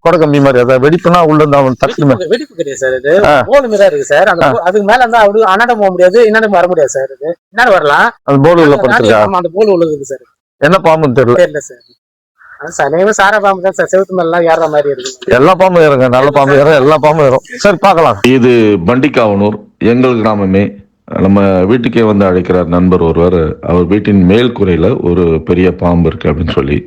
கொடை கம்பி மாதிரி அதாவது வெடிப்புனா உள்ள வெடிப்பு கிடையாது சார். இது போர்டு மாதிரி இருக்கு சார். அதுக்கு மேல இருந்தா அப்படி அண்ணாடம் போக முடியாது, இன்னாடம் வர முடியாது சார். இது என்ன வரலாம் அந்த போர்டு உள்ள படுத்துருக்கா? அந்த போர்டு உள்ளது சார். என்ன பாம்புன்னு தெரியல சார். சமயம் சாரா பாம்பு தான் சார். செவுத்து மேல எல்லாம் ஏற மாதிரி இருக்கு. எல்லா பாம்பும் ஏறுங்க, நல்ல பாம்பு ஏறும், எல்லா பாம்பும் ஏறும். சரி பார்க்கலாம். இது பண்டிகாவனூர், எங்கள் கிராமமே. நம்ம வீட்டுக்கே வந்து அழைக்கிறார் நண்பர் ஒருவர். அவர் வீட்டின் மேல் கூரையில ஒரு பெரிய பாம்பு இருக்கு அப்படின்னு சொல்லி,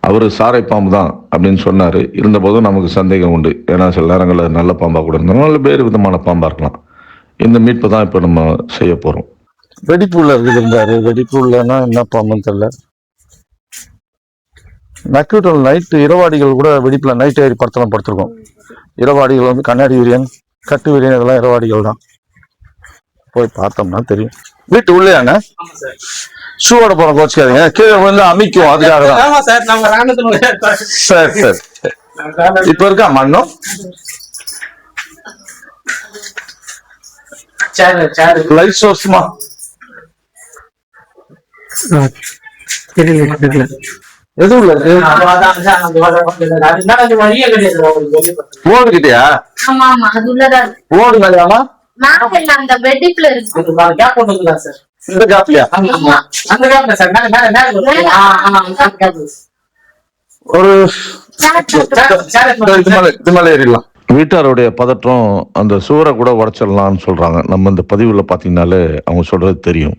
அவர் சாரை பாம்பு தான் அப்படின்னு சொன்னார். இருந்தபோதும் நமக்கு சந்தேகம் உண்டு. ஏன்னா சில நேரங்களில் நல்ல பாம்பாக கூட இருந்தாலும் நல்ல வேறு விதமான பாம்பாக இருக்கலாம். இந்த மீட்பை தான் இப்போ நம்ம செய்ய போகிறோம். வெடிப்பு உள்ள இருந்தாரு. வெடிப்பு உள்ளன்னா என்ன பாம்புன்னு தெரியல. நக்யூட்டல் நைட்டு இரவாடிகள் கூட வெடிப்புல நைட் ஏறி படத்தெல்லாம் படுத்திருக்கோம். இரவாடிகள் வந்து கண்ணாடி வீரியன், கட்டு வீரியன், இதெல்லாம் இரவாடிகள் தான். போய் பார்த்தோம்னா தெரியும். வீட்டு உள்ளேயாங்க ஷூவோட போற கோச்சிக்காதீங்க, கீழே வந்து அமைக்கும். அதுக்காக தான். சரி சரி. இப்ப இருக்கா மண்ணும் லைட் சோர்ஸ்மா எது உள்ள ஓடு கிட்டயா? ஓடு மேலையாமா? அந்த வெடிப்புல இருக்கு. இந்த கேப்லயா? ஒரு இது மேல ஏறிடலாம். வீட்டாருடைய பதற்றம் அந்த சுவரை கூட உடைச்சிடலாம்னு சொல்றாங்க. நம்ம இந்த பதிவுல பாத்தீங்கன்னாலே அவங்க சொல்றது தெரியும்.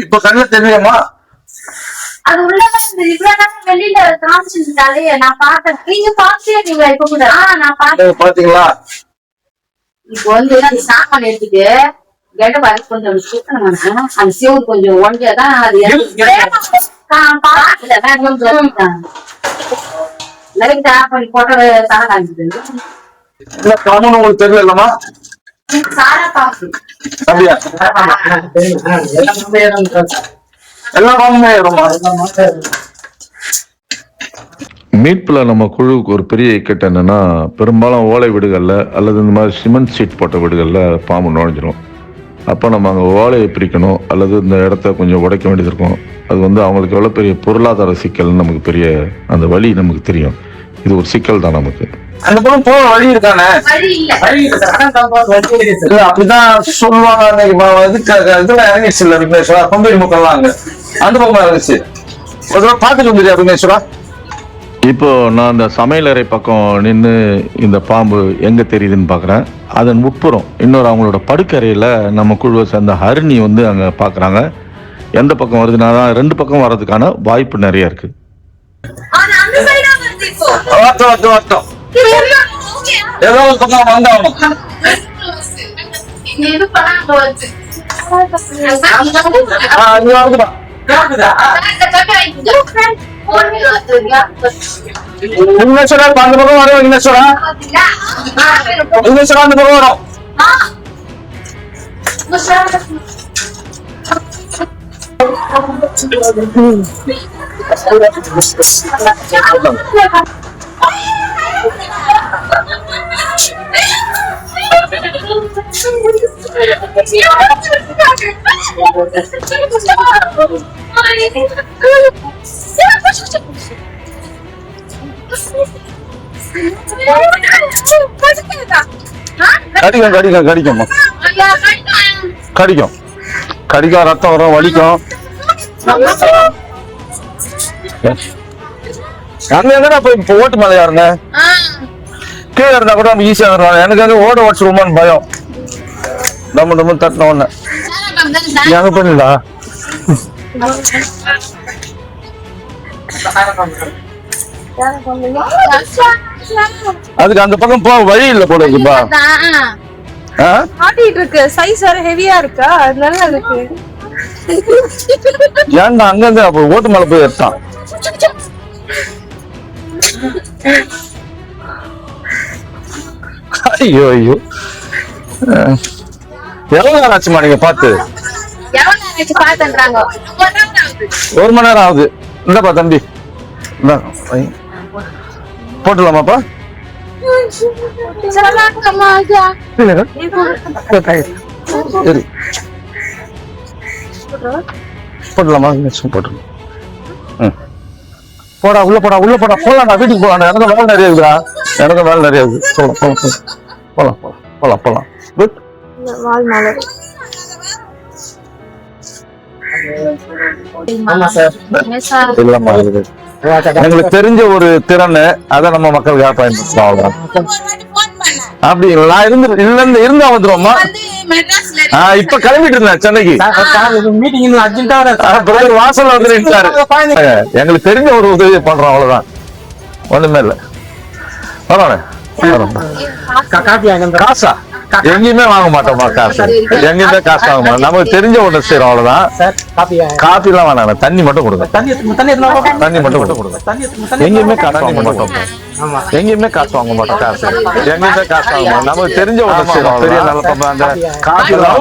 இப்ப கண்ணுல தெரியுமா? அது உள்ளதான் இவ்வளவு நேரம் வெளியில காமிச்சிருந்தாலே நான் பார்த்தேன். நீங்க பாத்தீங்களா? இப்ப கூட நான் பார்த்தேன். பாத்தீங்களா? இப்போ வந்து அந்த சாப்பாடு எடுத்துட்டு கெட்ட பாரு கொஞ்சம் சுத்தணும். அந்த சிவன் கொஞ்சம் ஒன்றியதான் அது லைட் ஆஃப் பண்ணி போட்ட தலை காமிக்குது. உங்களுக்கு தெரியல இல்லமா? சாரா பாம்பு அப்படியா? எல்லா பாம்புமே மீட்புல நம்ம குழுவுக்கு ஒரு பெரிய இக்கட்டு என்னன்னா, பெரும்பாலும் ஓலை வீடுகள்ல அல்லது இந்த மாதிரி சிமெண்ட் சீட் போட்ட வீடுகள்ல பாம்பு நுழைஞ்சிடும். அப்போ நம்ம அங்கே ஓலையை பிரிக்கணும் அல்லது இந்த இடத்த கொஞ்சம் உடைக்க வேண்டியது இருக்கும். அது வந்து அவங்களுக்கு எவ்வளோ பெரிய பொருளாதார சிக்கல்னு நமக்கு பெரிய அந்த வழி நமக்கு தெரியும். இது ஒரு சிக்கல் தான் நமக்கு. அந்த பக்கம் போக வழி இருக்கானே? அப்படிதான் சொல்லுவாங்க. இதுல இறங்கிச்சு இல்ல விக்னேஸ்வரா? கொம்பேரி முக்கெல்லாம் அங்க அந்த பக்கம் இறங்கிச்சு. ஒரு தடவை பார்த்துட்டு வந்துருக்கா விக்னேஸ்வரா? இப்போ நான் அந்த சமையலறை பக்கம் நின்று இந்த பாம்பு எங்க தெரியுதுன்னு பாக்குறேன். அதன் உட்புறம் இன்னொரு அவங்களோட படுக்கறையில நம்ம குழுவை சேர்ந்த ஹரிணி வந்து அங்க பாக்குறாங்க. எந்த பக்கம் வருதுன்னா ரெண்டு பக்கம் வர்றதுக்கான வாய்ப்பு நிறைய இருக்கு. ஏதோ ஒரு பக்கம் வந்தாகணும். விக்னேஸ்வரா அந்த பக்கம் வரும். விக்னேஸ்வரா விக்னேஸ்வரா அந்த பக்கம் வரும். கடிக்கும் கடிக்கும் கடிக்கும் கடிக்கும். ரத்தம் வரும், வலிக்கும். அங்க எங்கடா போய் ஓட்டு மேல யாருங்க கீழே இருந்தா கூட நம்ம ஈஸியா வருவாங்க. எனக்கு வந்து ஓட வச்சிருவோமான்னு பயம். நம்ம நம்ம தட்டின ஒண்ணு எங்க பண்ணல. அதுக்கு அந்த பக்கம் போக வழி இல்ல போல இருக்குப்பா. ஆட்டிட்டு இருக்கு. சைஸ் வேற ஹெவியா இருக்கா, அதனால அதுக்கு ஏன்டா அங்க இருந்து அப்ப ஓட்டு மேல போய் எடுத்தான். ஐயோ ஐயோ. எவ்வளவு நேரம் ஆச்சுமா நீங்க பார்த்து? எவ்வளவு நேரம் ஆச்சு பாத்துன்றாங்க? 1 மணி நேரம் ஆகுது. இந்தப்பா தம்பி, இந்தா, வை. போட்டுலாமாப்பா? இல்லைங்க. சரி. போட்டுலாமா? போட்டுருங்க. போடா, உள்ள போடா, உள்ள போடா. போலாம், வீட்டுக்கு போலாம். எனக்கு வேலை நிறைய இருக்குதா, எனக்கு வேலை நிறைய இருக்குது. போலாம் போலாம் போலாம் போலாம் போலாம். குட். ஆமா சார். இல்லம்மா, இது எங்களுக்கு தெரிஞ்ச ஒரு திறன், அதை நம்ம மக்களுக்காக பயன்படுத்தலாம். அவ்வளவுதான். அப்படிங்களா? இருந்தா வந்துருவோம்மா. இப்ப கிளம்பிட்டு இருந்தேன் சென்னைக்கு. மீட்டிங் அர்ஜென்ட்டா வாசல்ல வந்து நின்றாரு. எங்களுக்கு தெரிஞ்ச ஒரு உதவியை பண்றோம், அவ்வளவுதான். ஒண்ணுமே இல்ல. பரவாயில்ல. காசா எங்கேயுமே வாங்க மாட்டோமா? காசு எங்கேயுமே காசு வாங்க மாட்டோம். நமக்கு தெரிஞ்ச ஒண்ணு செய்யறோம், அவ்வளவுதான். காபி எல்லாம் வேணாம், தண்ணி மட்டும் கொடுங்க. தண்ணி மட்டும் கொடுங்க. எங்கேயுமே காசு வாங்க மாட்டோம். எங்கேயுமே காசு வாங்க மாட்டோம். காசு எங்கேயுமே காசு வாங்க மாட்டோம். நமக்கு தெரிஞ்ச ஒண்ணு செய்யறோம். பெரிய நல்ல அந்த காபி எல்லாம்